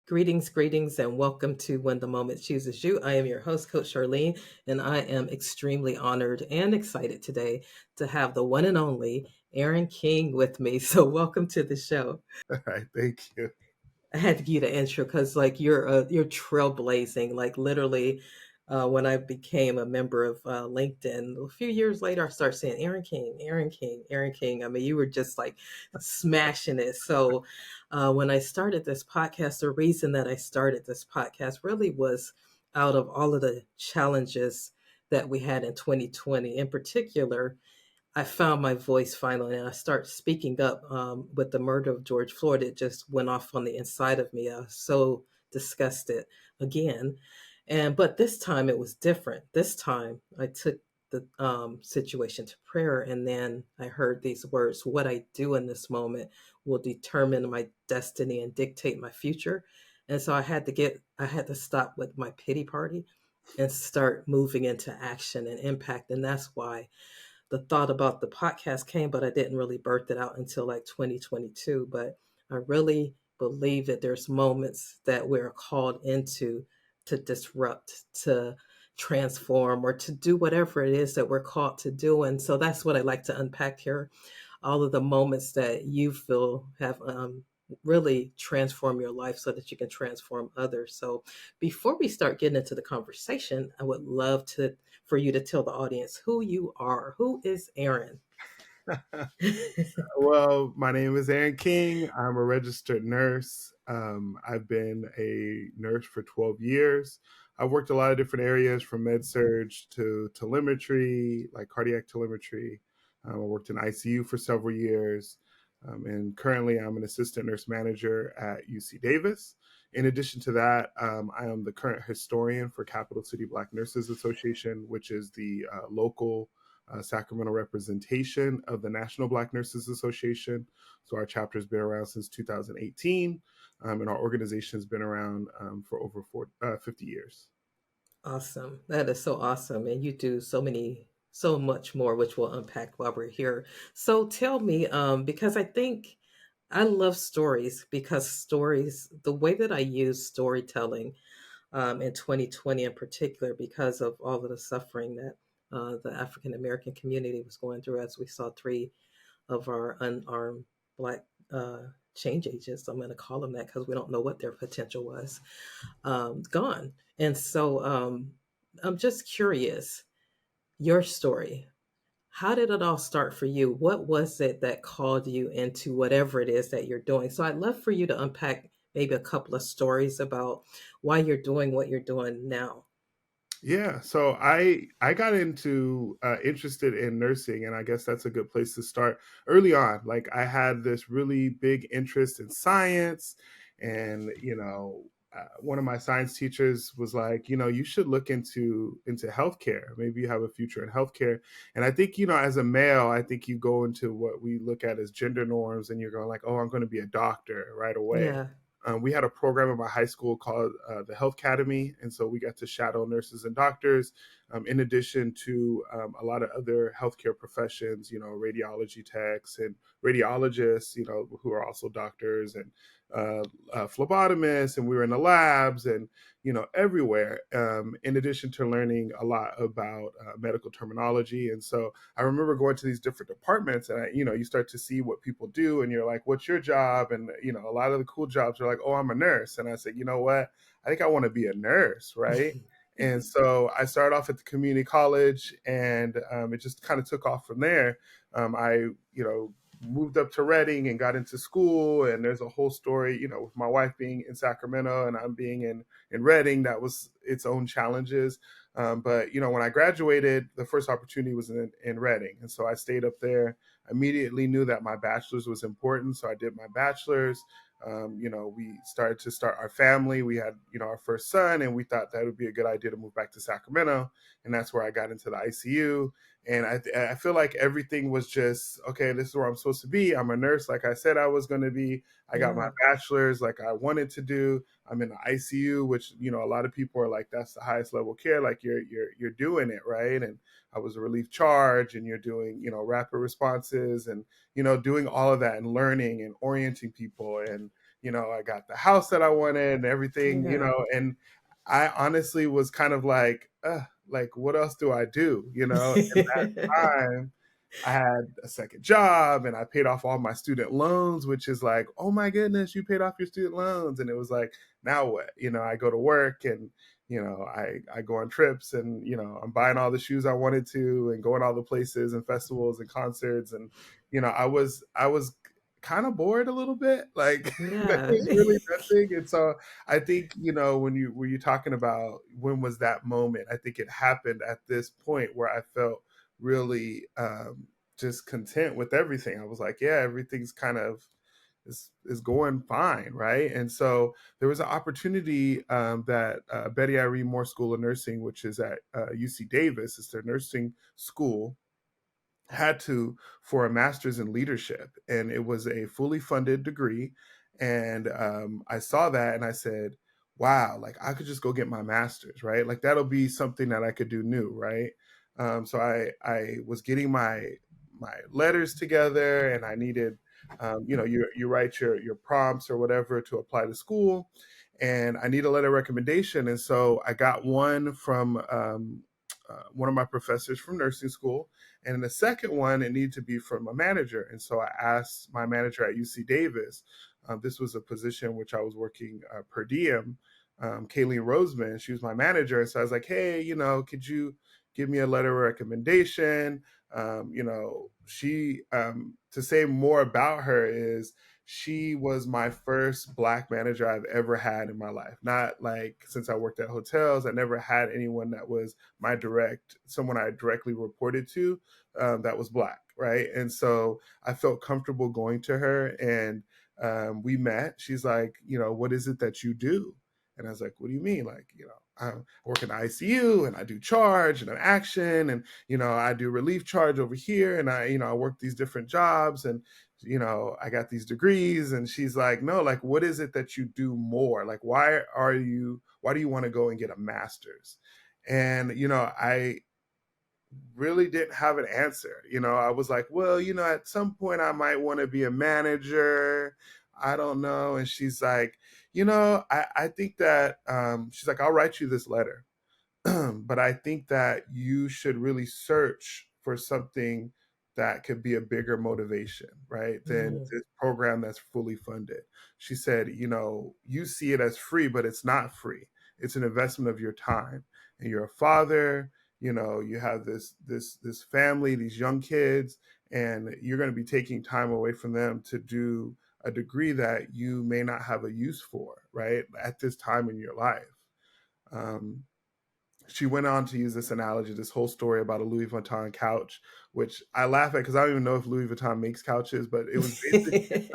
Greetings, and welcome to When the Moment Chooses You. I am your host, Coach Charlene, and I am extremely honored and excited today to have the one and only Aron King with me. So, welcome to the show. All right, thank you. I had to give you the intro because, like, you're trailblazing. Like, literally, when I became a member of LinkedIn a few years later, I started saying Aron King, Aron King, Aron King. I mean, you were just like smashing it. So, when I started this podcast, the reason that I started this podcast really was out of all of the challenges that we had in 2020, in particular I found my voice finally, and I started speaking up with the murder of George Floyd. It just went off on the inside of me. I was so disgusted again, but this time it was different. This time I took the situation to prayer, and then I heard these words: "What I do in this moment will determine my destiny and dictate my future." And so I had to stop with my pity party and start moving into action and impact, and that's why the thought about the podcast came, but I didn't really birth it out until like 2022. But I really believe that there's moments that we're called into to disrupt, to transform, or to do whatever it is that we're called to do. And so that's what I like to unpack here. All of the moments that you feel have really transform your life so that you can transform others. So before we start getting into the conversation, I would love to for you to tell the audience who you are. Who is Aron? Well, my name is Aron King. I'm a registered nurse. I've been a nurse for 12 years. I've worked a lot of different areas from med surge to telemetry, like cardiac telemetry. I worked in ICU for several years. And currently, I'm an assistant nurse manager at UC Davis. In addition to that, I am the current historian for Capital City Black Nurses Association, which is the local Sacramento representation of the National Black Nurses Association. So our chapter has been around since 2018, and our organization has been around for over 50 years. Awesome. That is so awesome. And you do so much more, which we'll unpack while we're here. So tell me, because I think I love stories because stories, the way that I use storytelling in 2020 in particular, because of all of the suffering that the African American community was going through, as we saw three of our unarmed Black change agents, I'm going to call them that because we don't know what their potential was, gone. And so I'm just curious, your story. How did it all start for you? What was it that called you into whatever it is that you're doing? So I'd love for you to unpack maybe a couple of stories about why you're doing what you're doing now. Yeah, so I got into interested in nursing, and I guess that's a good place to start early on. Like I had this really big interest in science, and one of my science teachers was like, you should look into healthcare. Maybe you have a future in healthcare. And I think as a male, I think you go into what we look at as gender norms, and you're going like, oh, I'm going to be a doctor right away. Yeah. We had a program in my high school called the Health Academy, and so we got to shadow nurses and doctors, in addition to a lot of other healthcare professions, radiology techs and radiologists, who are also doctors, and phlebotomists, and we were in the labs and everywhere. In addition to learning a lot about medical terminology, and so I remember going to these different departments, and you start to see what people do, and you're like, "What's your job?" And a lot of the cool jobs are like, "Oh, I'm a nurse," and I said, "You know what? I think I want to be a nurse, right?" And so I started off at the community college, and it just kind of took off from there. I moved up to Reading and got into school, and there's a whole story, with my wife being in Sacramento and I'm being in Reading. That was its own challenges. But when I graduated, the first opportunity was in Reading, and so I stayed up there. Immediately knew that my bachelor's was important, so I did my bachelor's. We started to start our family. We had our first son, and we thought that would be a good idea to move back to Sacramento, and that's where I got into the ICU. And I feel like everything was just, okay, this is where I'm supposed to be. I'm a nurse, like I said I was going to be. I got my Yeah. bachelor's like I wanted to do. I'm in the ICU, which a lot of people are like, that's the highest level of care. Like you're doing it right. And I was a relief charge, and you're doing rapid responses, and doing all of that and learning and orienting people, and I got the house that I wanted and everything, Yeah. and I honestly was kind of like, what else do I do? In that time, I had a second job and I paid off all my student loans, which is like, oh my goodness, you paid off your student loans. And it was like, now what? I go to work and, I go on trips and, I'm buying all the shoes I wanted to and going all the places and festivals and concerts. And, I was kind of bored a little bit. Like there Yeah. was really nothing. And so I think, when you're talking about when was that moment, I think it happened at this point where I felt really just content with everything. I was like, yeah, everything's kind of is going fine, right? And so there was an opportunity that Betty Irene Moore School of Nursing, which is at UC Davis, it's their nursing school, had to for a master's in leadership, and it was a fully funded degree. And I saw that and I said, wow, like I could just go get my master's, right? Like that'll be something that I could do new, right? So I was getting my letters together, and I needed you write your prompts or whatever to apply to school, and I need a letter of recommendation. And so I got one from one of my professors from nursing school, and in the second one, it needed to be from a manager. And so I asked my manager at UC Davis. This was a position which I was working per diem. Kayleen Roseman, she was my manager. And so I was like, hey, could you give me a letter of recommendation? She, to say more about her, is she was my first Black manager I've ever had in my life. Not like since I worked at hotels, I never had anyone that was someone I directly reported to that was Black, right? And so I felt comfortable going to her, and we met. She's like, what is it that you do? And I was like, what do you mean? Like, I work in the ICU and I do charge and action, and I do relief charge over here, and I work these different jobs, and I got these degrees. And she's like, no, like, what is it that you do more? Like, why do you want to go and get a master's? And I really didn't have an answer. I was like, well, at some point I might want to be a manager. I don't know. And she's like, I think that she's like, I'll write you this letter. But I think that you should really search for something that could be a bigger motivation, right? Than Mm, this program that's fully funded. She said, you see it as free, but it's not free. It's an investment of your time. And you're a father, you have this family, these young kids, and you're going to be taking time away from them to do a degree that you may not have a use for, right? At this time in your life. Um, she went on to use this analogy, this whole story about a Louis Vuitton couch, which I laugh at because I don't even know if Louis Vuitton makes couches, but it was basically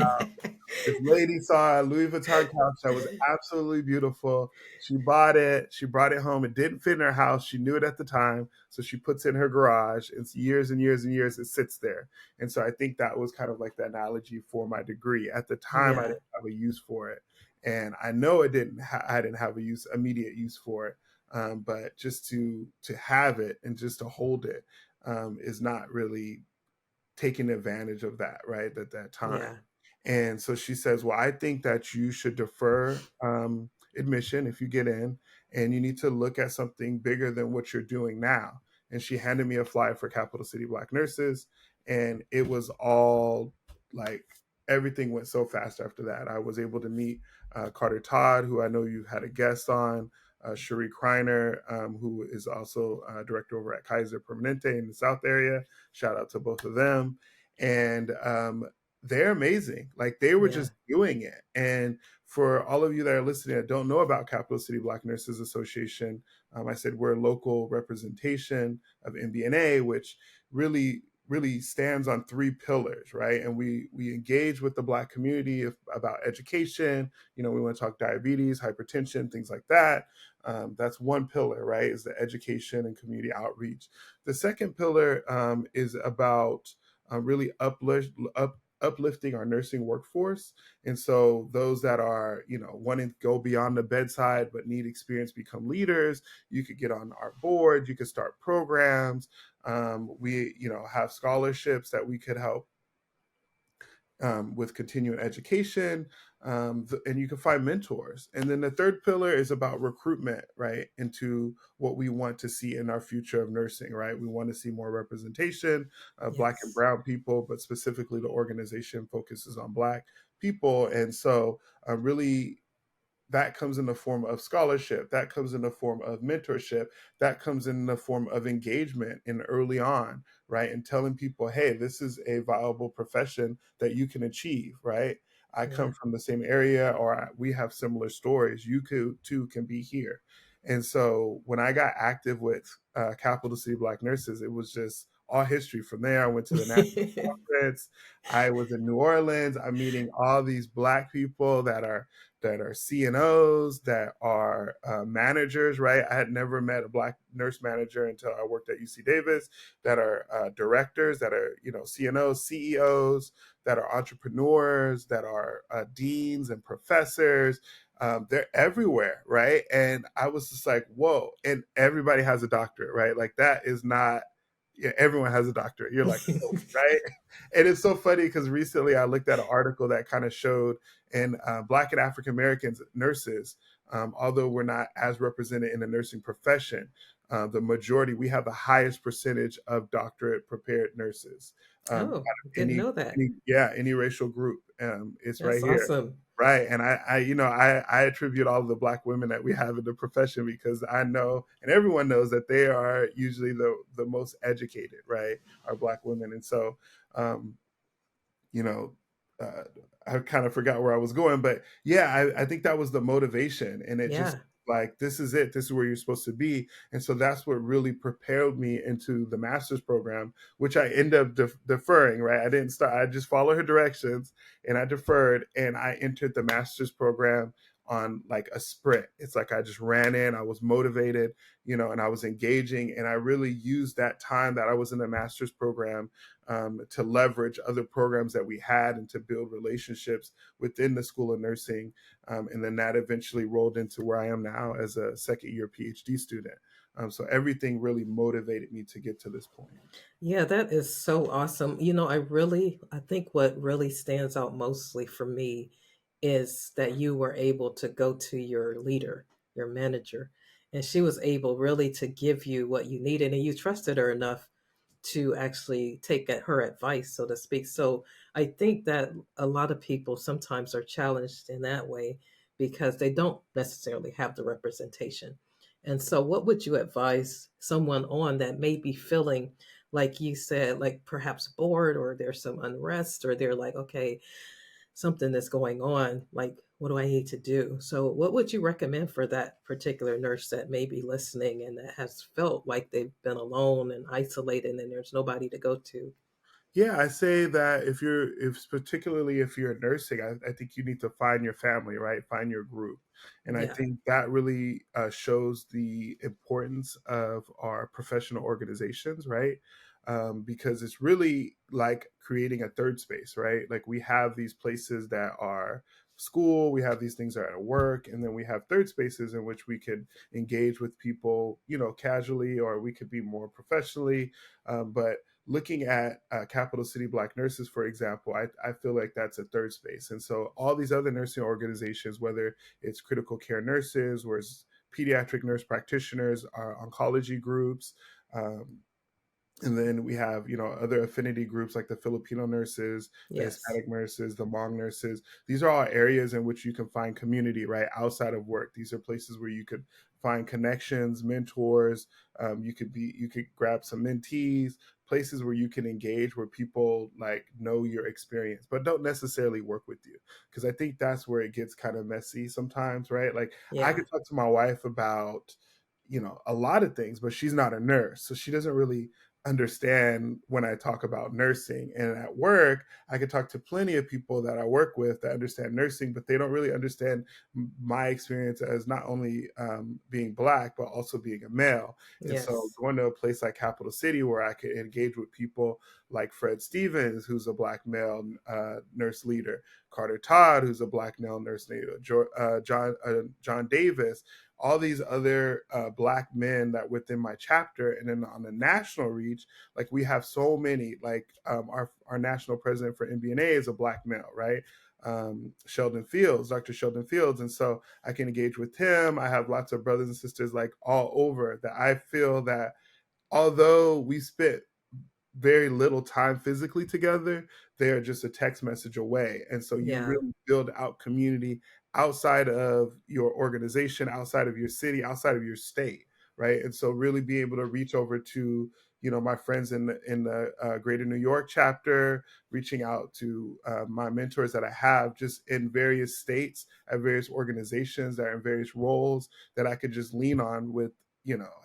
this lady saw a Louis Vuitton couch that was absolutely beautiful. She bought it. She brought it home. It didn't fit in her house. She knew it at the time. So she puts it in her garage. It's years and years and years. It sits there. And so I think that was kind of like the analogy for my degree. At the time, I yeah. didn't have a use for it. And I know I didn't have immediate use for it. But just to have it and just to hold it is not really taking advantage of that, right, at that time. Yeah. And so she says, well, I think that you should defer admission if you get in, and you need to look at something bigger than what you're doing now. And she handed me a flyer for Capital City Black Nurses, and it was all like everything went so fast after that. I was able to meet Carter Todd, who I know you've had a guest on, Cherie Kreiner, who is also director over at Kaiser Permanente in the South area. Shout out to both of them. And they're amazing. Like they were Yeah. just doing it. And for all of you that are listening that don't know about Capital City Black Nurses Association, I said we're a local representation of MBNA, which really stands on three pillars, right? And we engage with the Black community about education. We want to talk diabetes, hypertension, things like that. That's one pillar, right? Is the education and community outreach. The second pillar is about really uplifting our nursing workforce. And so those that are, wanting to go beyond the bedside but need experience become leaders, you could get on our board, you could start programs. We, have scholarships that we could help with continuing education. and you can find mentors. And then the third pillar is about recruitment, right, into what we want to see in our future of nursing, right? We want to see more representation of Black and Yes. Brown people, but specifically the organization focuses on Black people. And so, really, that comes in the form of scholarship, that comes in the form of mentorship, that comes in the form of engagement in early on, right, and telling people, hey, this is a viable profession that you can achieve, right? I Yeah. come from the same area, or we have similar stories, you could too can be here. And so when I got active with Capital City Black Nurses, it was just all history from there. I went to the national conference, I was in New Orleans, I'm meeting all these Black people that are CNOs, that are managers, right? I had never met a Black nurse manager until I worked at UC Davis, that are directors, that are, CNOs, CEOs, that are entrepreneurs, that are deans and professors. They're everywhere, right? And I was just like, whoa. And everybody has a doctorate, right? Like, that is not, yeah, everyone has a doctorate. You're like, oh, right? And it's so funny because recently I looked at an article that kind of showed in Black and African Americans nurses, although we're not as represented in the nursing profession, the majority, we have the highest percentage of doctorate prepared nurses out Oh, of didn't know that. any racial group. It's right That's here. awesome. Right. And I attribute all of the Black women that we have in the profession because I know, and everyone knows, that they are usually the most educated, right? Are Black women. And so, um, you know, uh, I kind of forgot where I was going, but yeah, I think that was the motivation. And it just, Yeah. like, this is it. This is where you're supposed to be. And so that's what really propelled me into the master's program, which I end up deferring, right? I didn't start, I just followed her directions and I deferred, and I entered the master's program on like a sprint. It's like I just ran in, I was motivated, and I was engaging. And I really used that time that I was in the master's program to leverage other programs that we had and to build relationships within the School of Nursing. And then that eventually rolled into where I am now as a second year PhD student. So everything really motivated me to get to this point. Yeah, that is so awesome. I think what really stands out mostly for me is that you were able to go to your leader, your manager, and she was able really to give you what you needed, and you trusted her enough to actually take her advice, so to speak. So I think that a lot of people sometimes are challenged in that way because they don't necessarily have the representation. And so, what would you advise someone on that may be feeling, like you said, like perhaps bored, or there's some unrest, or they're like, okay, something that's going on, like, what do I need to do? So, what would you recommend for that particular nurse that may be listening and that has felt like they've been alone and isolated and there's nobody to go to? Yeah, I say that if particularly if you're nursing, I think you need to find your family, right? Find your group. And I Yeah. think that really shows the importance of our professional organizations, right? Because it's really like creating a third space, right? Like, we have these places that are school, we have these things that are at work, and then we have third spaces in which we could engage with people, casually, or we could be more professionally. But looking at Capital City Black Nurses, for example, I feel like that's a third space. And so all these other nursing organizations, whether it's critical care nurses, or it's pediatric nurse practitioners, our oncology groups, um, and then we have, other affinity groups like the Filipino nurses, the Yes. Hispanic nurses, the Hmong nurses. These are all areas in which you can find community, right, outside of work. These are places where you could find connections, mentors. You could grab some mentees, places where you can engage, where people like know your experience, but don't necessarily work with you. Because I think that's where it gets kind of messy sometimes, right? Like, I Yeah. could talk to my wife about, a lot of things, but she's not a nurse, so she doesn't really understand when I talk about nursing. And at work, I could talk to plenty of people that I work with that understand nursing, but they don't really understand my experience as not only being Black, but also being a male. And so Yes. going to a place like Capital City where I could engage with people like Fred Stevens, who's a Black male nurse leader, Carter Todd, who's a Black male nurse leader, John Davis, all these other Black men that within my chapter. And then on the national reach, like, we have so many, like, our national president for MBNA is a Black male, right? Sheldon Fields, Dr. Sheldon Fields. And so I can engage with him. I have lots of brothers and sisters like all over that I feel that although we spent very little time physically together, they are just a text message away. And so you Yeah. really build out community outside of your organization, outside of your city, outside of your state, right? And so really be able to reach over to, my friends in the Greater New York chapter, reaching out to my mentors that I have just in various states at various organizations that are in various roles that I could just lean on with,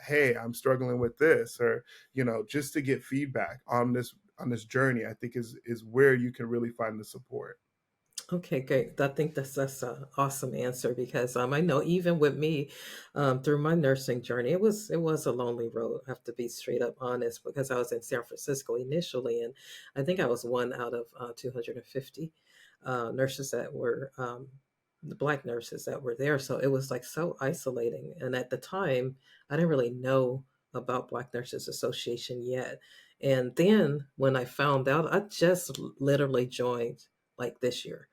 hey, I'm struggling with this, or just to get feedback on this journey, I think is where you can really find the support. Okay, great. I think that's an awesome answer because I know even with me, through my nursing journey, it was a lonely road. I have to be straight up honest because I was in San Francisco initially, and I think I was one out of 250 nurses that were the Black nurses that were there. So it was like so isolating. And at the time, I didn't really know about Black Nurses Association yet. And then when I found out, I just literally joined like this year,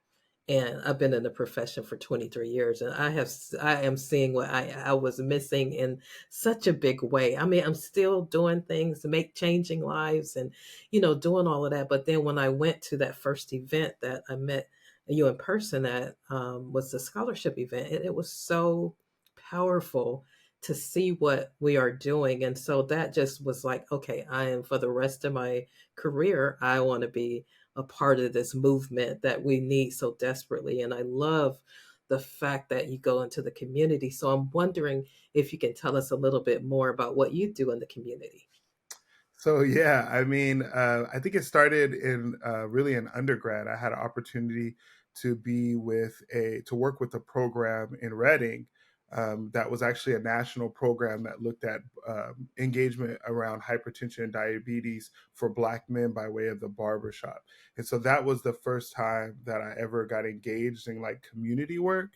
and I've been in the profession for 23 years, and I am seeing what I was missing in such a big way. I mean, I'm still doing things to make changing lives and doing all of that. But then when I went to that first event that I met you in person at, was the scholarship event, it was so powerful to see what we are doing. And so that just was like, okay, I am, for the rest of my career, I want to be a part of this movement that we need so desperately. And I love the fact that you go into the community. So I'm wondering if you can tell us a little bit more about what you do in the community. So yeah, I mean, I think it started in really in undergrad. I had an opportunity to work with a program in Reading that was actually a national program that looked at engagement around hypertension and diabetes for Black men by way of the barbershop. And so that was the first time that I ever got engaged in like community work.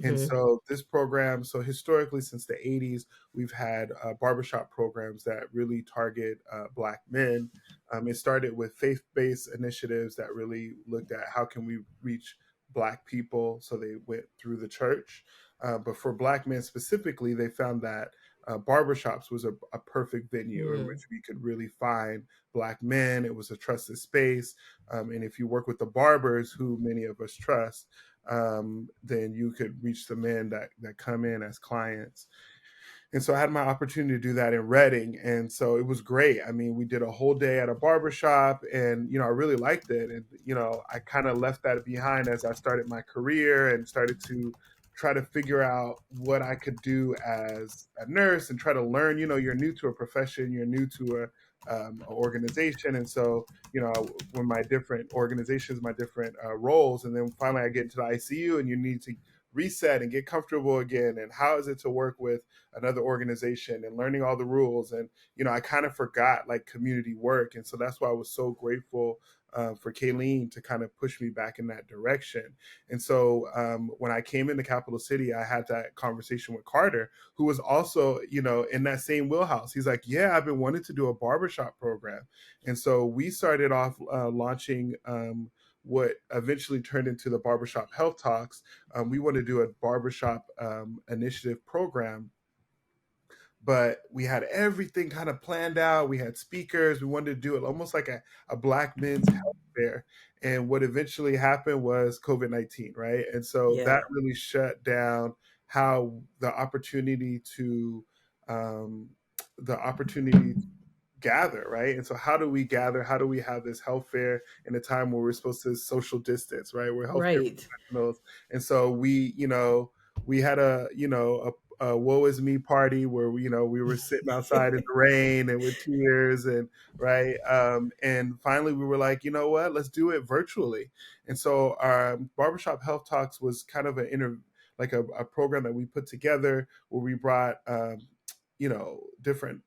And Hmm. so this program, so historically since the 80s, we've had barbershop programs that really target Black men. It started with faith-based initiatives that really looked at how can we reach Black people, so they went through the church. But for Black men specifically, they found that barbershops was a perfect venue in Mm. which we could really find Black men. It was a trusted space. And if you work with the barbers, who many of us trust, then you could reach the men that come in as clients. And so I had my opportunity to do that in Reading. And so it was great. I mean, we did a whole day at a barbershop and, I really liked it. And, I kind of left that behind as I started my career and started to try to figure out what I could do as a nurse and try to learn. You're new to a profession, you're new to a organization. And so, when my different organizations, my different roles, and then finally I get into the ICU and you need to reset and get comfortable again. And how is it to work with another organization and learning all the rules? And I kind of forgot like community work. And so that's why I was so grateful for Kayleen to kind of push me back in that direction. And so when I came into Capital City, I had that conversation with Carter, who was also in that same wheelhouse. He's like, yeah, I've been wanting to do a barbershop program. And so we started off launching what eventually turned into the Barbershop Health Talks. We want to do a barbershop initiative program, but we had everything kind of planned out. We had speakers. We wanted to do it almost like a Black men's health fair. And what eventually happened was COVID-19, right? And so that Yeah. really shut down how um, the opportunity gather, right? And so how do we gather? How do we have this health fair in a time where we're supposed to social distance, right? We're healthcare Right. professionals. And so we had a woe is me party where we were sitting outside in the rain and with tears and right. And finally we were like, you know what, let's do it virtually. And so our Barbershop Health Talks was kind of like a program that we put together where we brought different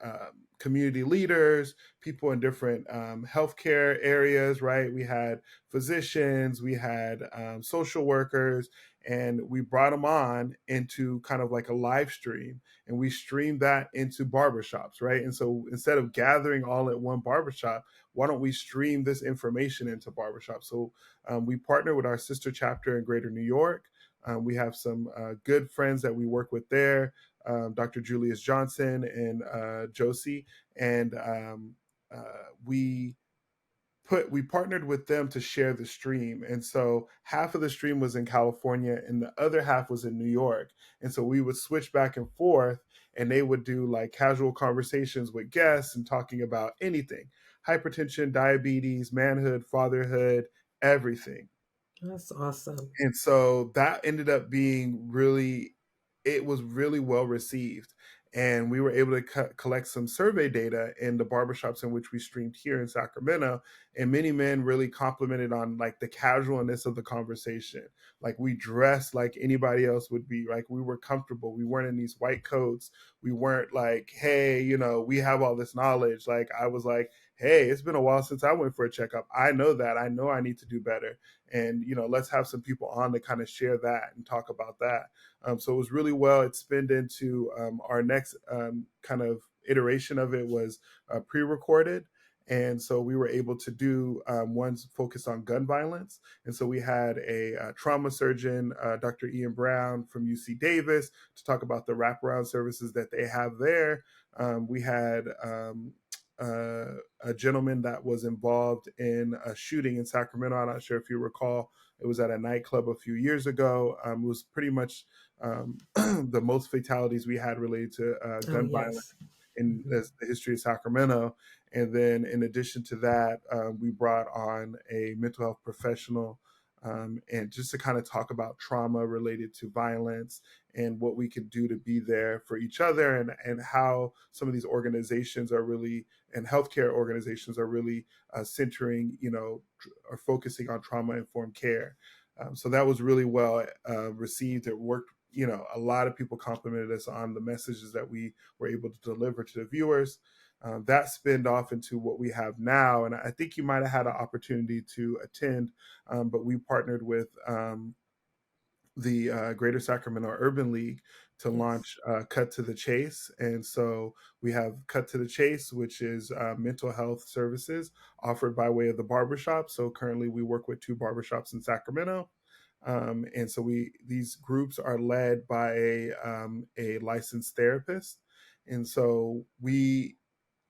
community leaders, people in different healthcare areas, right? We had physicians, we had social workers, and we brought them on into kind of like a live stream, and we streamed that into barbershops, right? And so instead of gathering all at one barbershop, why don't we stream this information into barbershops? So we partner with our sister chapter in Greater New York. We have some good friends that we work with there, Dr. Julius Johnson and Josie, and we partnered with them to share the stream. And so half of the stream was in California and the other half was in New York. And so we would switch back and forth, and they would do like casual conversations with guests and talking about anything: hypertension, diabetes, manhood, fatherhood, everything. That's awesome. And so that ended up being really, it was really well received. And we were able to collect some survey data in the barbershops in which we streamed here in Sacramento. And many men really complimented on like the casualness of the conversation. Like we dressed like anybody else would be, like we were comfortable. We weren't in these white coats. We weren't like, hey, we have all this knowledge. Like I was like, hey, it's been a while since I went for a checkup. I know that. I know I need to do better, and let's have some people on to kind of share that and talk about that. So it was really well. It spinned into our next kind of iteration of it was pre-recorded. And so we were able to do ones focused on gun violence. And so we had a trauma surgeon, Dr. Ian Brown from UC Davis, to talk about the wraparound services that they have there. We had a gentleman that was involved in a shooting in Sacramento. I'm not sure if you recall. It was at a nightclub a few years ago. It was pretty much the most fatalities we had related to Oh, gun violence yes. in Mhm. the history of Sacramento. And then, in addition to that, we brought on a mental health professional, and just to kind of talk about trauma related to violence and what we can do to be there for each other, and how some of these organizations are really, and healthcare organizations are really centering, or focusing on trauma informed care. So that was really well received. It worked. A lot of people complimented us on the messages that we were able to deliver to the viewers. That spinned off into what we have now. And I think you might have had an opportunity to attend, but we partnered with the Greater Sacramento Urban League to Yes. launch Cut to the Chase. And so we have Cut to the Chase, which is mental health services offered by way of the barbershop. So currently we work with two barbershops in Sacramento. And so these groups are led by a licensed therapist. And so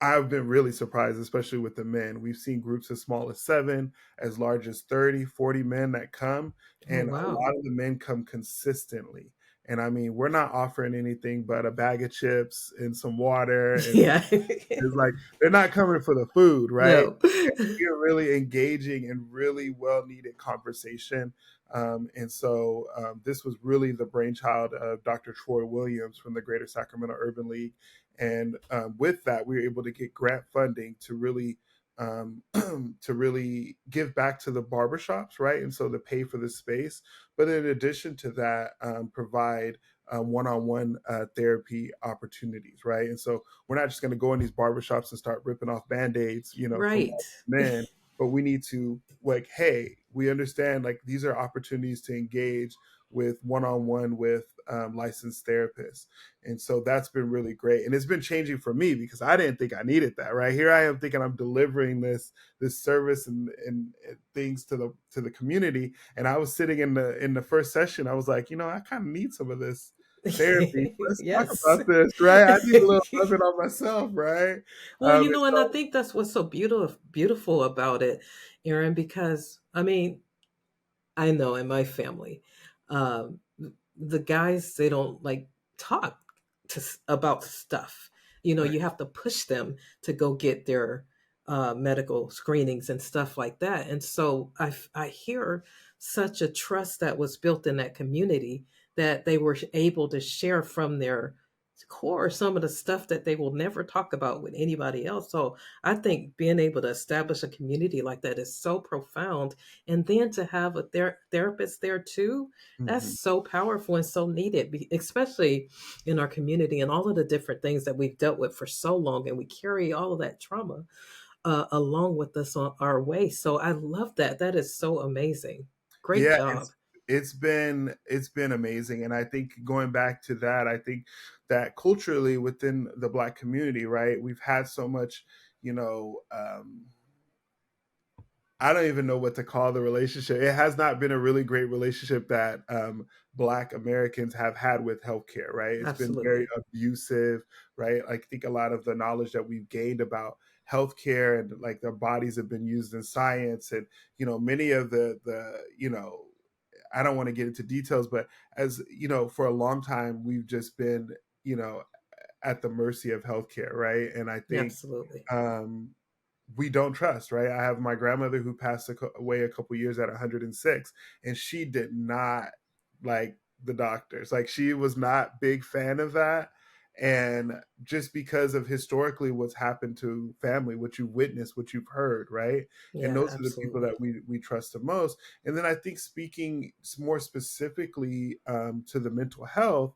I've been really surprised, especially with the men. We've seen groups as small as 7, as large as 30, 40 men that come, Oh, and a wow. lot of the men come consistently. And I mean, we're not offering anything but a bag of chips and some water, and Yeah. it's like they're not coming for the food, right? No. You're really engaging in really well needed conversation. And so this was really the brainchild of Dr. Troy Williams from the Greater Sacramento Urban League. And with that, we were able to get grant funding to really to really give back to the barbershops, right? And so to pay for the space. But in addition to that, provide one-on-one therapy opportunities, right? And so we're not just going to go in these barbershops and start ripping off band-aids, from Right. men, but we need to, like, hey, we understand like these are opportunities to engage with one-on-one with licensed therapists. And so that's been really great, and it's been changing for me because I didn't think I needed that. Right here I am thinking I'm delivering this service and things to the community, and I was sitting in the first session. I was like, I kind of need some of this therapy. Let's talk Yes. about this, right? I need a little of it on myself, right? Well, And and I so, think that's what's so beautiful about it, Aaron, because I mean, I know in my family, um, the guys, they don't like talk about stuff. right. You have to push them to go get their medical screenings and stuff like that. And so I hear such a trust that was built in that community that they were able to share from their core some of the stuff that they will never talk about with anybody else. So I think being able to establish a community like that is so profound, and then to have a therapist there too, that's Mhm. so powerful and so needed, especially in our community and all of the different things that we've dealt with for so long, and we carry all of that trauma along with us on our way. So I love that. That is so amazing. Great Yeah, job. it's been amazing, and I think going back to that, I think that culturally within the Black community, right, we've had so much, you know, I don't even know what to call the relationship. It has not been a really great relationship that Black Americans have had with healthcare, right? It's been very Absolutely. abusive, right? I think a lot of the knowledge that we've gained about healthcare and like their bodies have been used in science, and many of the I don't want to get into details, but as for a long time we've just been you know at the mercy of healthcare, right? And I think Absolutely. um, we don't trust, right? I have my grandmother who passed away a couple years at 106, and she did not like the doctors. Like she was not big fan of that. And just because of historically what's happened to family, what you witnessed, what you've heard, right? And Yeah, those are the people absolutely. that we trust the most. And then I think speaking more specifically to the mental health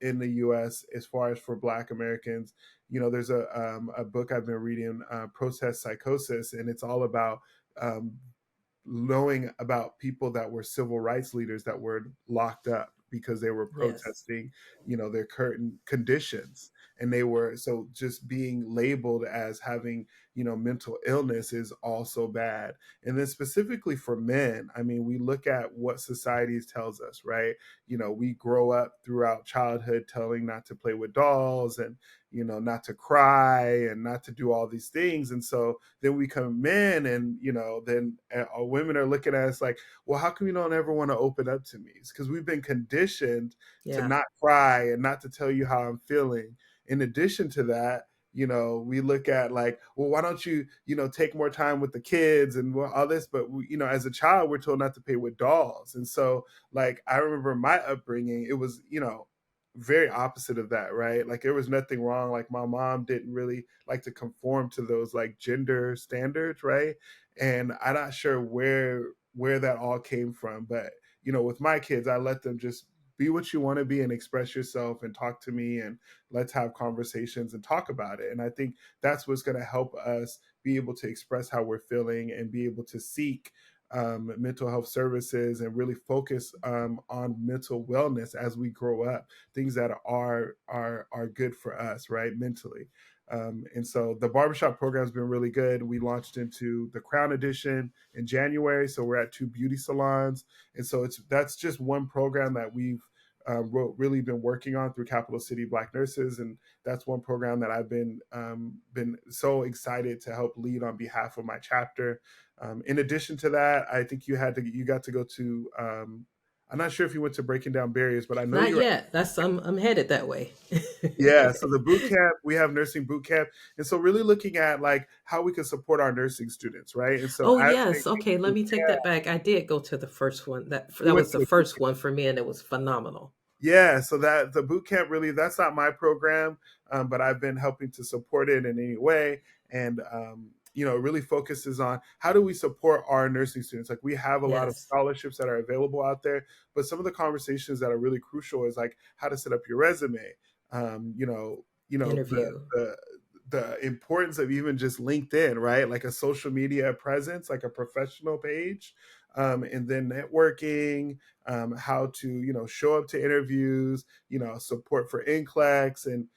in the U.S. as far as for Black Americans, there's a book I've been reading, Protest Psychosis, and it's all about um, knowing about people that were civil rights leaders that were locked up because they were Yes. protesting, their current conditions. And they were so just being labeled as having, mental illness is also bad. And then specifically for men, I mean, we look at what society tells us, right? We grow up throughout childhood telling not to play with dolls and, not to cry and not to do all these things. And so then we come in and then women are looking at us like, well, how come you don't ever want to open up to me? It's because we've been conditioned to Yeah. not cry and not to tell you how I'm feeling. In addition to that, we look at like, well, why don't you take more time with the kids and all this, but as a child we're told not to play with dolls. And so like I remember my upbringing, it was very opposite of that, right? Like there was nothing wrong. Like my mom didn't really like to conform to those like gender standards, right? And I'm not sure where that all came from, but with my kids, I let them just be what you want to be and express yourself and talk to me, and let's have conversations and talk about it. And I think that's what's going to help us be able to express how we're feeling and be able to seek mental health services and really focus on mental wellness as we grow up, things that are good for us, right, mentally. And so the barbershop program has been really good. We launched into the Crown Edition in January, so we're at 2 beauty salons, and so that's just one program that we've really been working on through Capital City Black Nurses, and that's one program that I've been so excited to help lead on behalf of my chapter. In addition to that, I think you got to go to. I'm not sure if you went to Breaking Down Barriers, but I know Not you're. yet. I'm headed that way. Yeah, so the boot camp, we have nursing boot camp, and so really looking at like how we can support our nursing students, right? And so Oh as they yes. take Okay, the let boot me take that camp, back. I did go to the first one. you That went was to the the boot first one for me and it was phenomenal. Yeah, so that the boot camp really, that's not my program, but I've been helping to support it in any way. And it really focuses on how do we support our nursing students. Like we have a lot of Yes. scholarships that are available out there, but some of the conversations that are really crucial is like how to set up your resume. The Interview. the importance of even just LinkedIn, right? Like a social media presence, like a professional page, and then networking, how to show up to interviews, support for NCLEX, and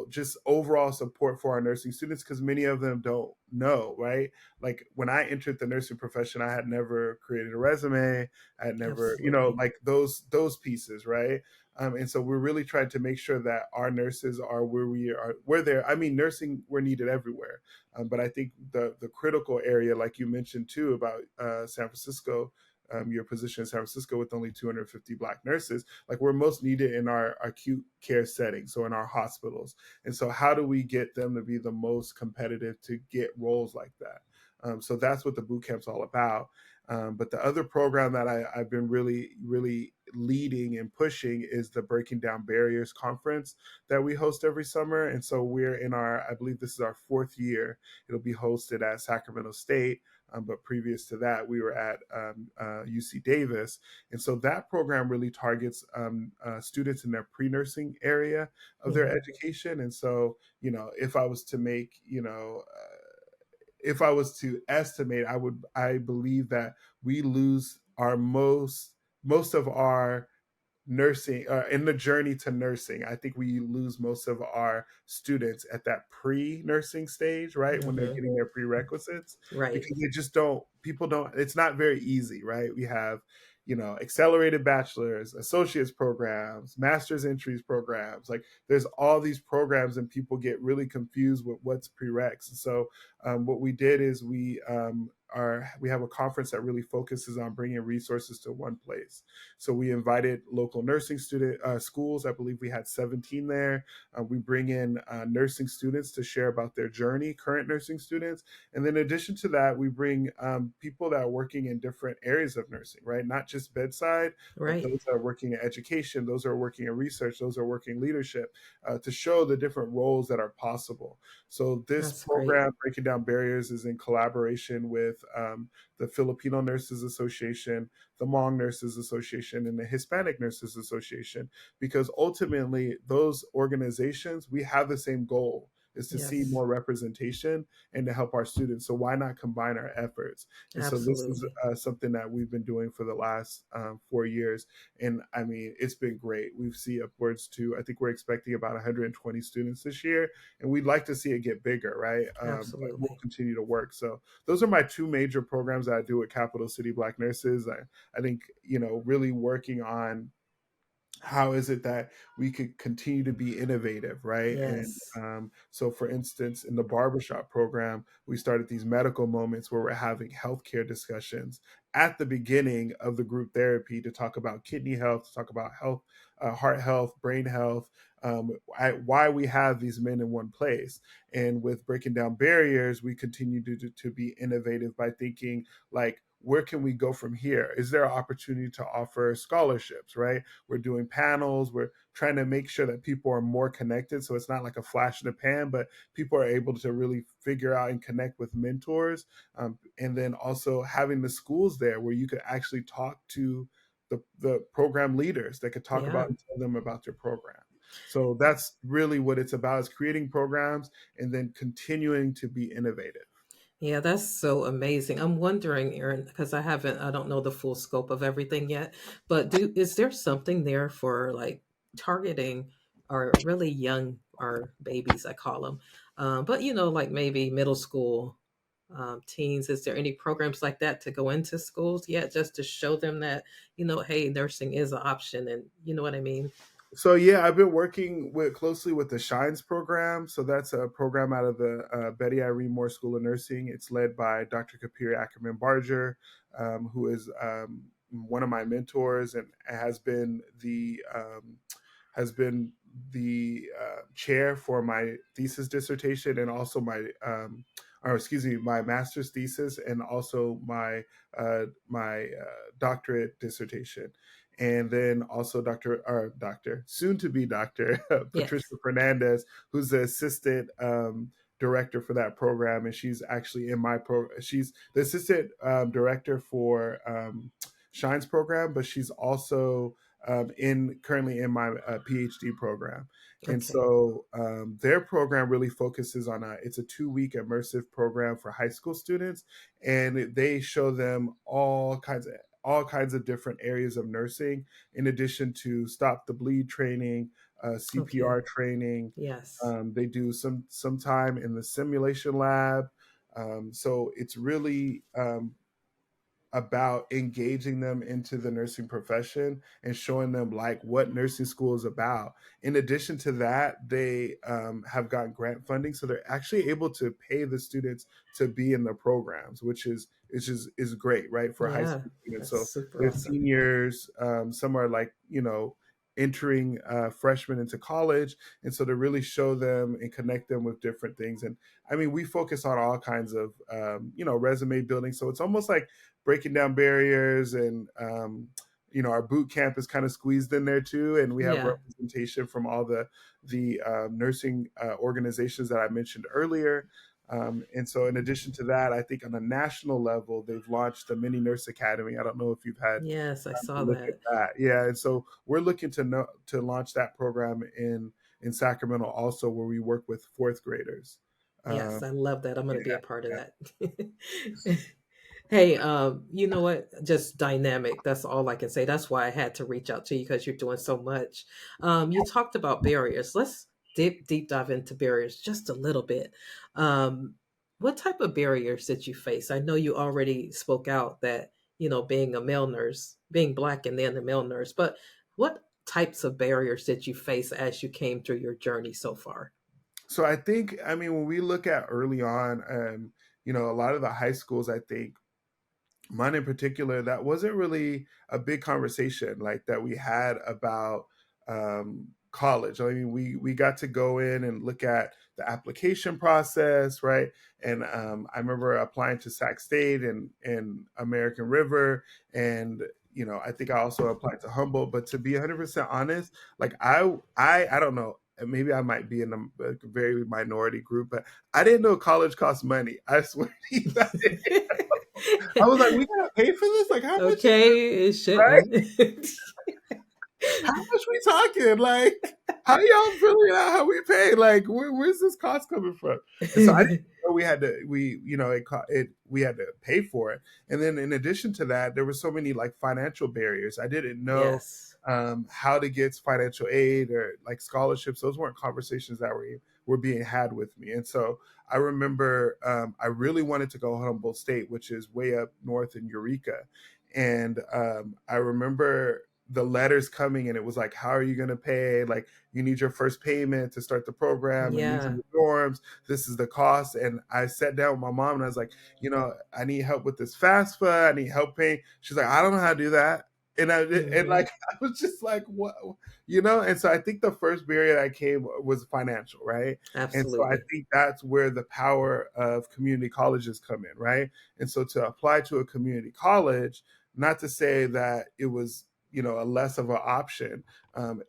just overall support for our nursing students, because many of them don't know, right? Like when I entered the nursing profession, I had never created a resume. I had never, Absolutely. like those pieces, right? And so we're really trying to make sure that our nurses are where we are, where they're. I mean, nursing, we're needed everywhere, but I think the critical area, like you mentioned too, about San Francisco, your position in San Francisco with only 250 Black nurses, like we're most needed in our acute care setting, so in our hospitals. And so, how do we get them to be the most competitive to get roles like that? So that's what the boot camp's all about. But the other program that I've been really leading and pushing is the Breaking Down Barriers conference that we host every summer. And so we're in I believe this is our fourth year. It'll be hosted at Sacramento State. But previous to that, we were at UC Davis. And so that program really targets students in their pre nursing area of their Hmm. education. And so, if I was to make, if I was to estimate, I believe that we lose our most of our nursing in the journey to nursing. I think we lose most of our students at that pre-nursing stage, right, when they're Hmm. getting their prerequisites, Right. because they just don't people don't it's not very easy, right? We have, accelerated bachelor's, associate's programs, master's entries programs. Like, there's all these programs and people get really confused with what's prereqs. And so what we did is we have a conference that really focuses on bringing resources to one place. So we invited local nursing student schools. I believe we had 17 there. We bring in nursing students to share about their journey, current nursing students. And then in addition to that, we bring people that are working in different areas of nursing, right? Not just bedside, but Right. those that are working in education, those that are working in research, those that are working in leadership, to show the different roles that are possible. So this That's great. program, Breaking Down Barriers, is in collaboration with the Filipino Nurses Association, the Hmong Nurses Association, and the Hispanic Nurses Association, because ultimately those organizations, we have the same goal, is to see Yes. more representation and to help our students. So why not combine our efforts? And so this is Absolutely. something that we've been doing for the last 4 years. And I mean, it's been great. We see upwards to, I think we're expecting about 120 students this year, and we'd like to see it get bigger, right? But we'll Absolutely. continue to work. So those are my two major programs that I do at Capital City Black Nurses. I think, really working on how is it that we could continue to be innovative, right? And Yes. so, for instance, in the barbershop program, we started these medical moments where we're having healthcare discussions at the beginning of the group therapy to talk about kidney health, to talk about health, heart health, brain health, why we have these men in one place. And with breaking down barriers, we continue to be innovative by thinking like, where can we go from here? Is there an opportunity to offer scholarships, right? We're doing panels. We're trying to make sure that people are more connected. So it's not like a flash in the pan, but people are able to really figure out and connect with mentors. And then also having the schools there where you could actually talk to the program leaders that could talk Yeah. about and tell them about their program. So that's really what it's about, is creating programs and then continuing to be innovative. Yeah, that's so amazing. I'm wondering, Aaron, because I don't know the full scope of everything yet, but is there something there for like targeting our really young, our babies, I call them, but like maybe middle school, teens? Is there any programs like that to go into schools yet, just to show them that, hey, nursing is an option, and you know what I mean? So yeah, I've been working closely with the Shines program. So that's a program out of the Betty Irene Moore School of Nursing. It's led by Dr. Kapiri Ackerman Barger, who is one of my mentors and has been the chair for my thesis dissertation, and also or excuse me, my master's thesis, and also my doctorate dissertation. And then also soon to be Dr. Patricia Yes. Fernandez, who's the assistant director for that program, and she's actually in my she's the assistant director for Shine's program, but she's also in currently in my PhD program. And Okay. so their program really focuses on it's a 2 week immersive program for high school students, and they show them all kinds of different areas of nursing, in addition to stop the bleed training, Okay. CPR training. Yes. They do some time in the simulation lab. So it's really about engaging them into the nursing profession and showing them like what nursing school is about. In addition to that, they have gotten grant funding, so they're actually able to pay the students to be in the programs, which is great, right, for high Yeah, school students. that's So super they're awesome. seniors, some are like entering freshmen into college, and so to really show them and connect them with different things. And I mean, we focus on all kinds of resume building, so it's almost like breaking down barriers, and our boot camp is kind of squeezed in there too, and we have Yeah. representation from all the nursing organizations that I mentioned earlier. And so in addition to that, I think on a national level, they've launched the Mini Nurse Academy. I don't know if you've had Yes, I time to saw look at that. that. Yeah, and so we're looking to launch that program in Sacramento also, where we work with fourth graders. Yes, Um, I love that. I'm going to be yeah, a part of yeah. that. Hey, you know what? Just dynamic. That's all I can say. That's why I had to reach out to you because you're doing so much. You talked about barriers. Let's deep dive into barriers just a little bit. Um, what type of barriers did you face? I know you already spoke out that, being a male nurse, being black and then a male nurse, but what types of barriers did you face as you came through your journey so far? So I think, I mean, when we look at early on, a lot of the high schools, I think mine in particular, that wasn't really a big conversation like that we had about college. I mean, we got to go in and look at the application process, right? And I remember applying to Sac State and American River, and I think I also applied to Humboldt. But to be 100% honest, like I don't know. Maybe I might be in a very minority group, but I didn't know college costs money. I swear to you, I was like, we gotta pay for this? Like, how much is this, Okay, it right? shouldn't. How much we talking? Like, how y'all figuring out how we pay? Like, where's this cost coming from? And so I didn't know we had to, we had to pay for it. And then in addition to that, there were so many like financial barriers. I didn't know Yes. how to get financial aid or like scholarships. Those weren't conversations that were being had with me. And so I remember I really wanted to go Humboldt State, which is way up north in Eureka. And I remember the letters coming and it was like, how are you going to pay? Like, you need your first payment to start the program, and these are Yeah. the dorms, this is the cost. And I sat down with my mom and I was like, I need help with this FAFSA, I need help paying. She's like, I don't know how to do that. And Hmm. like, I was just like, what? And so I think the first barrier that came was financial, right? And so I Absolutely. think that's where the power of community colleges come in, right? And so to apply to a community college, not to say that it was a less of an option.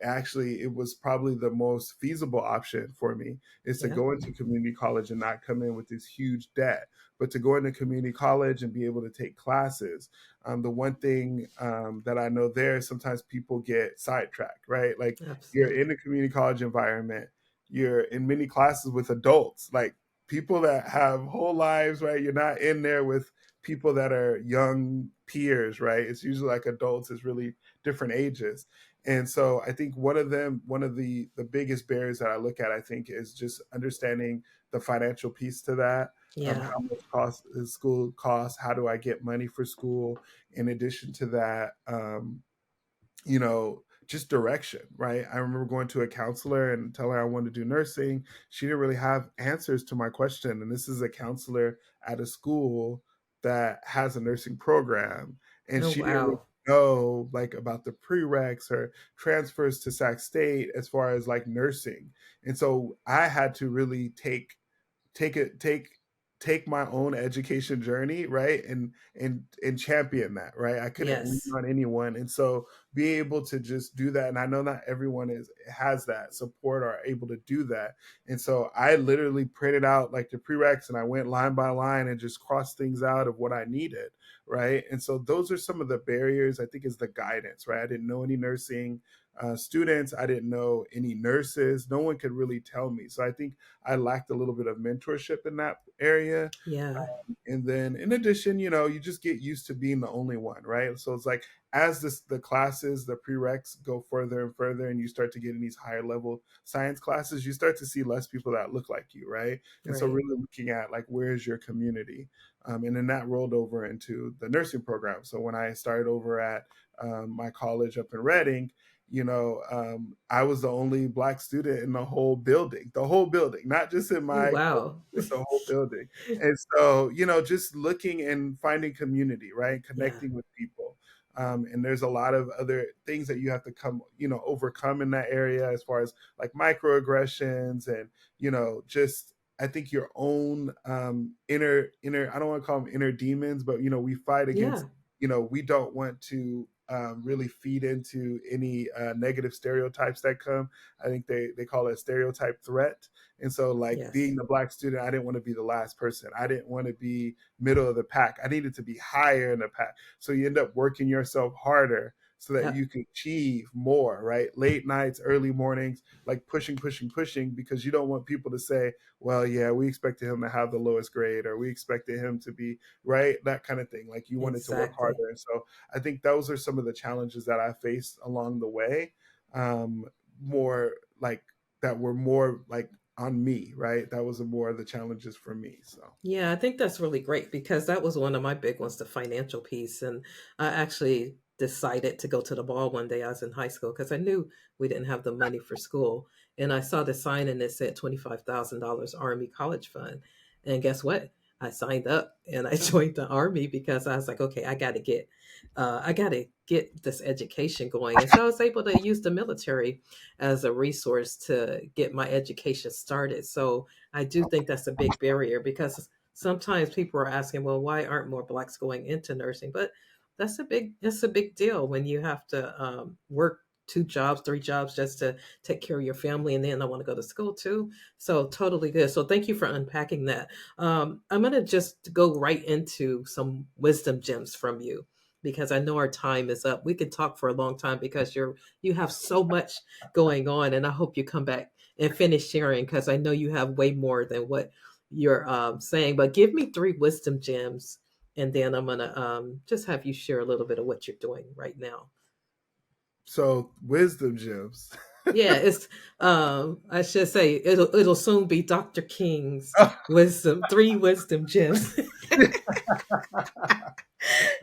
Actually, it was probably the most feasible option for me, is to Yeah. go into community college and not come in with this huge debt, but to go into community college and be able to take classes. The one thing that I know there, sometimes people get sidetracked, right? Like, you're Absolutely. in a community college environment, you're in many classes with adults, like people that have whole lives, right? You're not in there with people that are young peers, right? It's usually like adults, it's really different ages. And so I think one of the biggest barriers that I look at, I think, is just understanding the financial piece to that. Yeah. How much cost is school cost? How do I get money for school? In addition to that, just direction, right? I remember going to a counselor and telling her I wanted to do nursing. She didn't really have answers to my question. And this is a counselor at a school that has a nursing program. And Oh, she didn't really wow. know like about the prereqs or transfers to Sac State as far as like nursing. And so I had to really take it take my own education journey, right? And champion that, right? I couldn't lean Yes. on anyone. And so be able to just do that, and I know not everyone is has that support or able to do that. And so I literally printed out like the prereqs and I went line by line and just crossed things out of what I needed, right? And so those are some of the barriers, I think, is the guidance, right? I didn't know any nursing students, I didn't know any nurses, no one could really tell me. So I think I lacked a little bit of mentorship in that area. Yeah. And then in addition, you just get used to being the only one, right? So it's like, as the classes, the prereqs go further and further, and you start to get in these higher level science classes, you start to see less people that look like you, right? And so Right. really looking at like, where's your community? And then that rolled over into the nursing program. So when I started over at my college up in Reading, I was the only black student in the whole building, not just in Oh, my, wow. but the whole building. And so, just looking and finding community, right? Yeah. Connecting with people. And there's a lot of other things that you have to overcome in that area, as far as like microaggressions and, just, I think, your own inner, I don't want to call them inner demons, but, we fight against, Yeah. we don't want to really feed into any negative stereotypes that come. I think they call it a stereotype threat. And so, like, being Yes. the black student, I didn't want to be the last person. I didn't want to be middle of the pack. I needed to be higher in the pack. So you end up working yourself harder so that Yep. you can achieve more, right? Late nights, early mornings, like pushing, because you don't want people to say, well, yeah, we expected him to have the lowest grade, or we expected him to be, right? That kind of thing. Like you wanted to work Exactly. harder. And so I think those are some of the challenges that I faced along the way. Um, more like that were more like on me, right? That was more of the challenges for me. So Yeah, I think that's really great because that was one of my big ones, the financial piece. And I actually decided to go to the ball one day. I was in high school because I knew we didn't have the money for school. And I saw the sign and it said $25,000 Army College Fund. And guess what? I signed up and I joined the Army because I was like, okay, I got to get this education going. And so I was able to use the military as a resource to get my education started. So I do think that's a big barrier because sometimes people are asking, well, why aren't more blacks going into nursing? But that's a big deal when you have to work two jobs, three jobs just to take care of your family, and then I want to go to school too. So totally good. So thank you for unpacking that. I'm gonna just go right into some wisdom gems from you because I know our time is up. We could talk for a long time because you have so much going on, and I hope you come back and finish sharing because I know you have way more than what you're saying. But give me three wisdom gems, and then I'm gonna just have you share a little bit of what you're doing right now. so wisdom gems. Yeah, it's I should say it'll soon be Dr. King's three wisdom gems.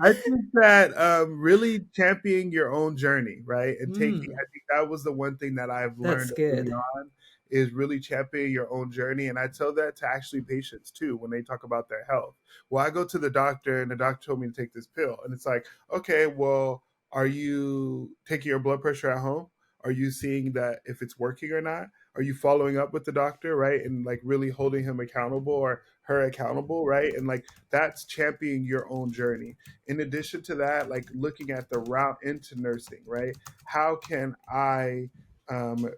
I think that really championing your own journey, right? And taking, Mm, I think that was the one thing that I've that's learned early good. on is really championing your own journey. And I tell that to actually patients too when they talk about their health. Well, I go to the doctor and the doctor told me to take this pill. And it's like, okay, well, are you taking your blood pressure at home? Are you seeing that if it's working or not? Are you following up with the doctor, right? And like really holding him accountable or her accountable, right? And like that's championing your own journey. In addition to that, like looking at the route into nursing, right? How can I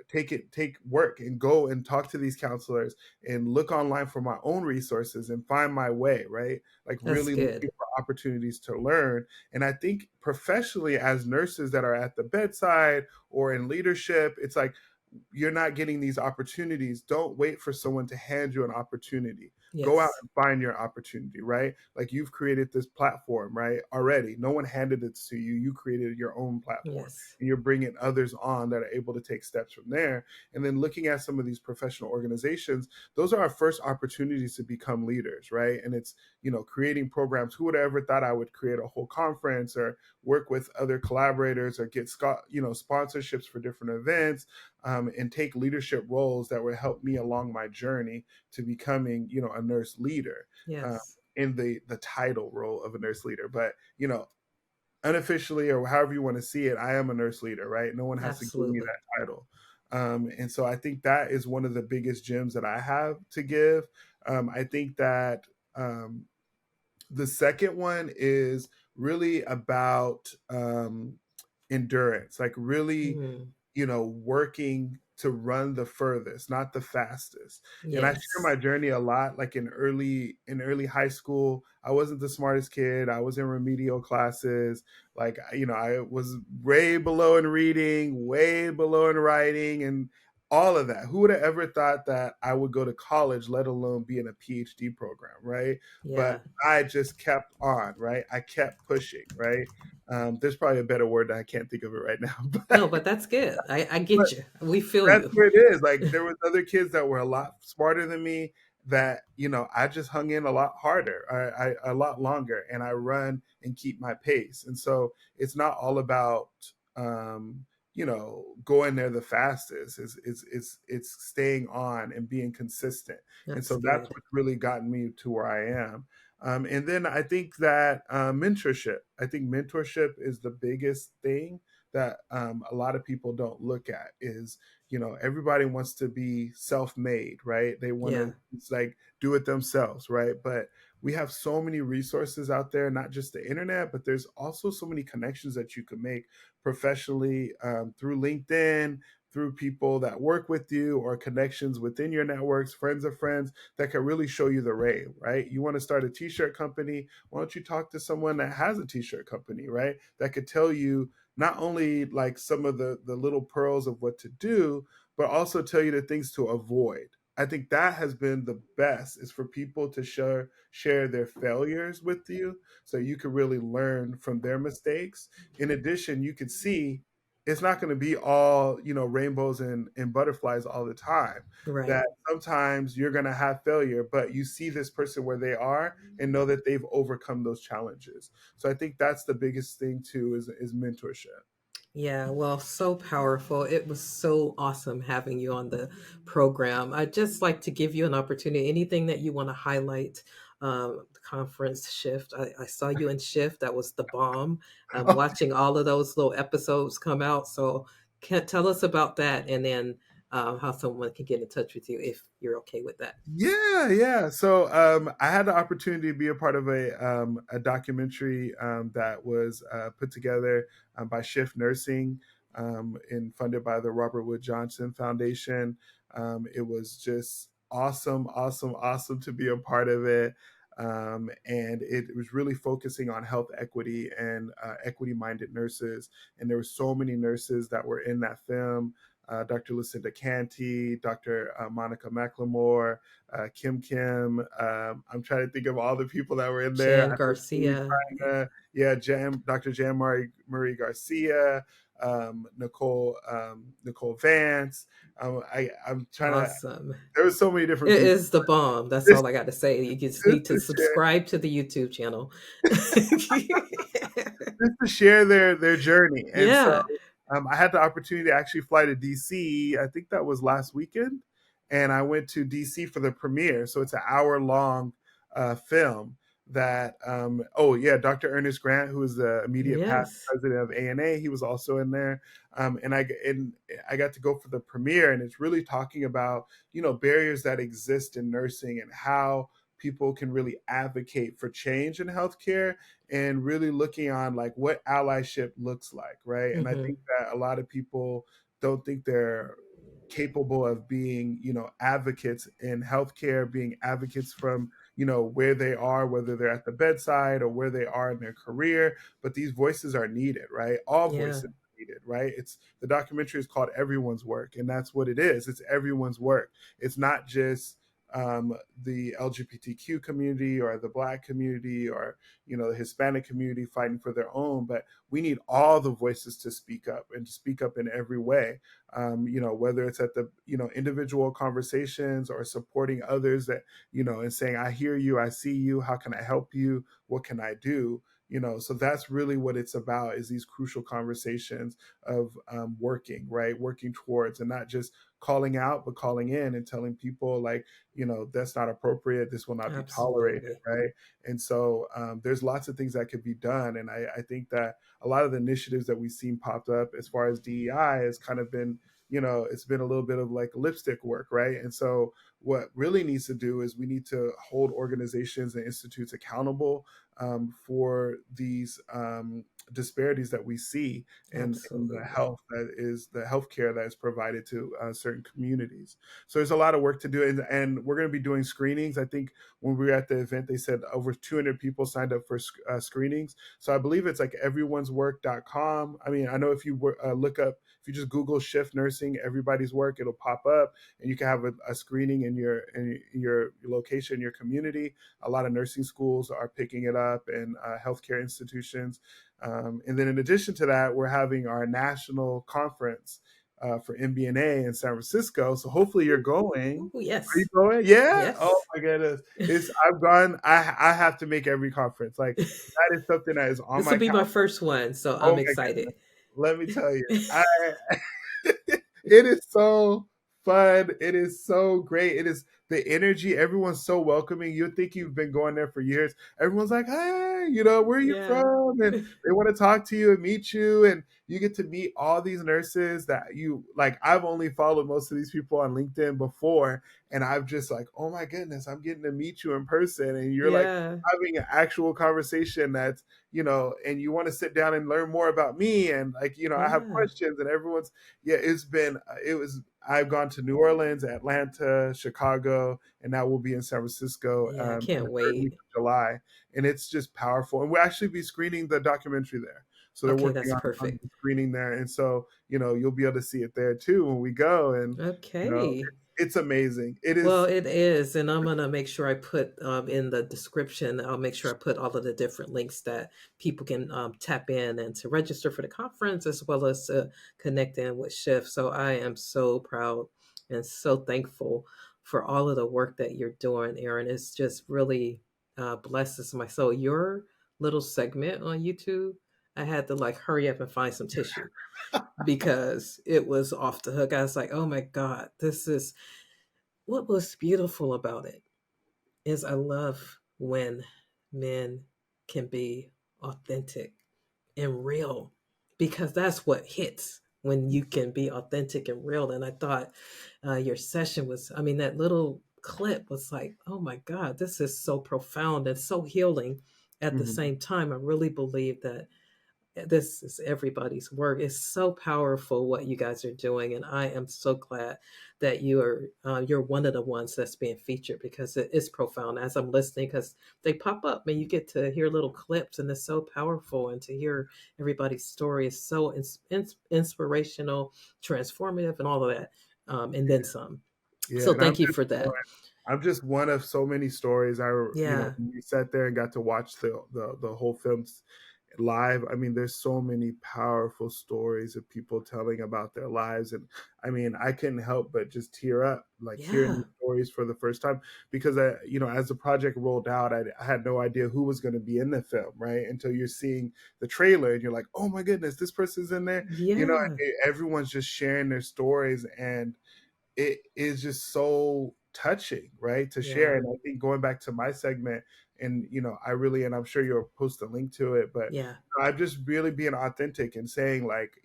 take work and go and talk to these counselors and look online for my own resources and find my way, right? Like That's really looking good. for opportunities to learn. And I think professionally as nurses that are at the bedside or in leadership, it's like you're not getting these opportunities. Don't wait for someone to hand you an opportunity. Go out Yes. and find your opportunity, right? Like you've created this platform, right? Already. No one handed it to you. You created your own platform Yes. and you're bringing others on that are able to take steps from there. And then looking at some of these professional organizations, those are our first opportunities to become leaders, right? And it's, creating programs. Who would have ever thought I would create a whole conference or work with other collaborators or get, sponsorships for different events, and take leadership roles that would help me along my journey to becoming, a nurse leader, uh, Yes. in the title role of a nurse leader. But unofficially or however you want to see it, I am a nurse leader, right? No one has to give me Absolutely. that title. And so I think that is one of the biggest gems that I have to give. I think that the second one is really about endurance, like really Mm, working to run the furthest, not the fastest. And I share my yes. journey a lot. Like in early high school, I wasn't the smartest kid. I was in remedial classes. Like I was way below in reading, way below in writing, and all of that. Who would have ever thought that I would go to college, let alone be in a PhD program, right? But Yeah. I just kept on, right? I kept pushing, right? There's probably a better word that I can't think of it right now, No, but but that's good. I but get you. We feel that's you. where it is. Like there was other kids that were a lot smarter than me that I just hung in a lot harder, a lot longer, and I run and keep my pace. And so it's not all about going there the fastest. It's staying on and being consistent. And That's so that's good. what's really gotten me to where I am. And then I think that mentorship. I think mentorship is the biggest thing that a lot of people don't look at. Is everybody wants to be self-made, right? They want Yeah. to, it's like, do it themselves, right? But we have so many resources out there, not just the internet, but there's also so many connections that you can make professionally, through LinkedIn, through people that work with you, or connections within your networks, friends of friends that can really show you the way, right? You want to start a t-shirt company, why don't you talk to someone that has a t-shirt company, right? That could tell you not only like some of the little pearls of what to do, but also tell you the things to avoid. I think that has been the best, is for people to share their failures with you so you can really learn from their mistakes. In addition, you could see it's not going to be all, rainbows and butterflies all the time. Right. That sometimes you're going to have failure, but you see this person where they are and know that they've overcome those challenges. So I think that's the biggest thing too, is mentorship. Yeah, well, so powerful. It was so awesome having you on the program. I'd just like to give you an opportunity, anything that you want to highlight. The conference Shift. I saw you in Shift. That was the bomb. I'm watching all of those little episodes come out. So, can tell us about that, and then how someone can get in touch with you if you're okay with that. Yeah, yeah. So I had the opportunity to be a part of a documentary that was put together by Shift Nursing and funded by the Robert Wood Johnson Foundation. It was just awesome, awesome, awesome to be a part of it. And it was really focusing on health equity and equity minded nurses. And there were so many nurses that were in that film. Dr. Lucinda Canty, Dr. Monica McLemore, Kim Kim. I'm trying to think of all the people that were in there. Jan I know Steve Garcia. China, yeah, Dr. Jan Marie Garcia, Nicole Vance. I'm trying to. Awesome. There was so many different It people. is the bomb. That's Just, all I got to say. You just just need to to share, subscribe to the YouTube channel. their journey. And so Yeah. I had the opportunity to actually fly to DC. I think that was last weekend, and I went to DC for the premiere. So it's an hour long film. That oh yeah, Dr. Ernest Grant, who is the immediate past Yes. president of ANA, he was also in there. And I got to go for the premiere, and it's really talking about barriers that exist in nursing and how people can really advocate for change in healthcare, and really looking on like what allyship looks like, right? And I think Hmm. that a lot of people don't think they're capable of being, advocates in healthcare, being advocates from, where they are, whether they're at the bedside or where they are in their career. But these voices are needed, right? All Yeah. voices are needed, right? It's the documentary is called Everyone's Work, and that's what it is. It's everyone's work. It's not just the LGBTQ community or the Black community or the Hispanic community fighting for their own, but we need all the voices to speak up, and to speak up in every way. Whether it's at the individual conversations or supporting others, that and saying, I hear you, I see you, how can I help you, what can I do. So that's really what it's about, is these crucial conversations of working, right, working towards, and not just calling out, but calling in and telling people like, that's not appropriate, this will not be tolerated, Absolutely. right? And so there's lots of things that could be done. And I think that a lot of the initiatives that we've seen popped up as far as DEI has kind of been, it's been a little bit of like lipstick work, right? And so what really needs to do is we need to hold organizations and institutes accountable for these disparities that we see in the Absolutely. healthcare that is provided to certain communities. So there's a lot of work to do, and we're going to be doing screenings. I think when we were at the event, they said over 200 people signed up for screenings. So I believe it's like everyone'swork.com. I mean, I know if you look up, if you just Google Shift Nursing, Everybody's Work, it'll pop up, and you can have a screening in your location, your community. A lot of nursing schools are picking it up, and healthcare institutions. And then in addition to that, we're having our national conference for MBNA in San Francisco. So hopefully you're going. Ooh, Are you yes. going? Yeah. Oh Yes. my goodness. I've gone. I have to make every conference. Like that is something that is on This my will be my calendar. first one, so Oh I'm my goodness. excited. Let me tell you. It is so fun. It is so great. It is the energy. Everyone's so welcoming. You think you've been going there for years. Everyone's like, hey, where are you Yeah. from? And they want to talk to you and meet you. And you get to meet all these nurses that you like. I've only followed most of these people on LinkedIn before. And I've just like, oh my goodness, I'm getting to meet you in person. And you're like Yeah. having an actual conversation that's, and you want to sit down and learn more about me. And like, I have Yeah. questions, and everyone's, yeah, I've gone to New Orleans, Atlanta, Chicago, and now we'll be in San Francisco Yeah, I in can't the third week wait. of July. And it's just powerful. And we'll actually be screening the documentary there. So they're Okay, working that's on perfect. the screening there, and so you'll be able to see it there too when we go, and you know Okay. it's amazing. It Well, is. it is, and I'm gonna make sure I put in the description. I'll make sure I put all of the different links that people can tap in and to register for the conference, as well as to connect in with Shift. So I am so proud and so thankful for all of the work that you're doing, Aaron. It's just really blesses my soul. Your little segment on YouTube, I had to like hurry up and find some tissue because it was off the hook. I was like, oh my God, this is what was beautiful about it is I love when men can be authentic and real because that's what hits when you can be authentic and real. And I thought your session was, I mean, that little clip was like, oh my God, this is so profound and so healing at the Mhm. same time. I really believe that this is everybody's work. It's so powerful what you guys are doing, and I am so glad that you're one of the ones that's being featured because it is profound. As I'm listening, because they pop up and you get to hear little clips, and it's so powerful. And to hear everybody's story is so inspirational, transformative, and all of that, and then some. Yeah, So and I'm thank you just for one. that. I'm just one of so many stories. Yeah, We sat there and got to watch the whole film live. I mean, there's so many powerful stories of people telling about their lives, and I mean, I couldn't help but just tear up, like hearing yeah, these stories for the first time, because as the project rolled out, I had no idea who was going to be in the film, right? Until you're seeing the trailer, and you're like, oh my goodness, this person's in there. yeah, Everyone's just sharing their stories, and it is just so touching, right, to share. yeah, And I think going back to my segment, and I really, and I'm sure you'll post a link to it, but yeah, I'm just really being authentic and saying, like,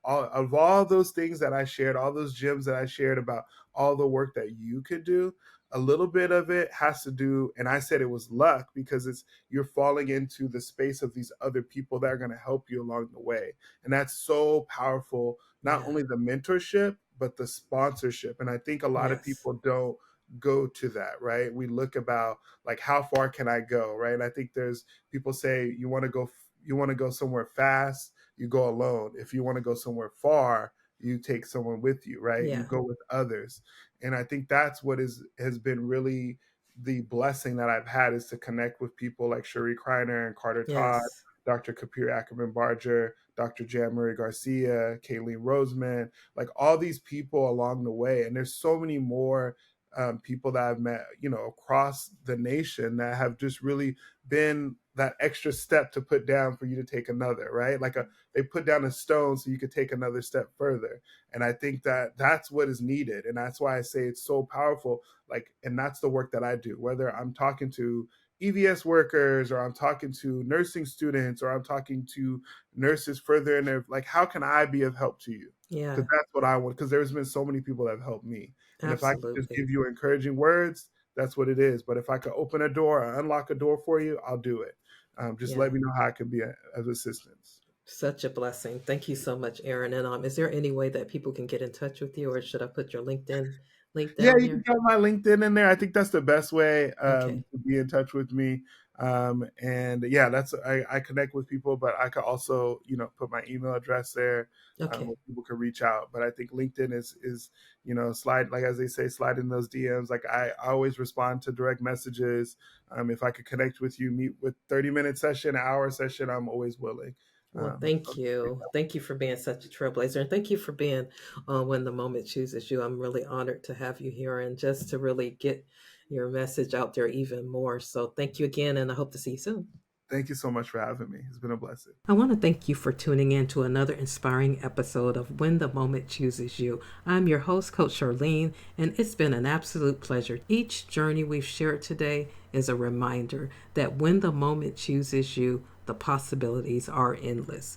all those things that I shared, all those gems that I shared about all the work that you could do, a little bit of it has to do, and I said it was luck, because it's you're falling into the space of these other people that are going to help you along the way. And that's so powerful, not yeah, only the mentorship but the sponsorship. And I think a lot of yes, people don't go to that, right? We look about, like, how far can I go, right? And I think there's people say, you want to go somewhere fast, you go alone. If you want to go somewhere far, you take someone with you, right? You yeah, go with others. And I think that's what has been really the blessing that I've had, is to connect with people like Cherie Kreiner and Carter Todd, yes, Dr. Kapir Ackerman Barger, Dr. Jan Marie Garcia, Kayleen Roseman, like all these people along the way. And there's so many more people that I've met, across the nation, that have just really been that extra step to put down for you to take another, right? They put down a stone so you could take another step further. And I think that that's what is needed. And that's why I say it's so powerful. Like, and that's the work that I do, whether I'm talking to EVS workers, or I'm talking to nursing students, or I'm talking to nurses further in there. Like, how can I be of help to you? yeah, Because that's what I want. Because there's been so many people that have helped me. And if I could just absolutely. give you encouraging words, that's what it is. But if I could open a door or unlock a door for you, I'll do it. Just let Yeah, me know how I can be of assistance. such a blessing. Thank you so much, Aaron. And is there any way that people can get in touch with you, or should I put your LinkedIn link Yeah, down you can there? drop my LinkedIn in there. I think that's the best way Okay, to be in touch with me. And yeah, I connect with people, but I could also put my email address there, okay, where people can reach out. But I think LinkedIn is slide, like as they say, slide in those DMs. Like, I always respond to direct messages. If I could connect with you, meet with 30-minute session, hour session, I'm always willing. well, So thank you. Thank you for being such a trailblazer. And thank you for being When the Moment Chooses You. I'm really honored to have you here and just to really get your message out there even more. So thank you again, and I hope to see you soon. thank you so much for having me. It's been a blessing. I want to thank you for tuning in to another inspiring episode of When the Moment Chooses You. I'm your host, Coach Charlene, and it's been an absolute pleasure. Each journey we've shared today is a reminder that when the moment chooses you, the possibilities are endless.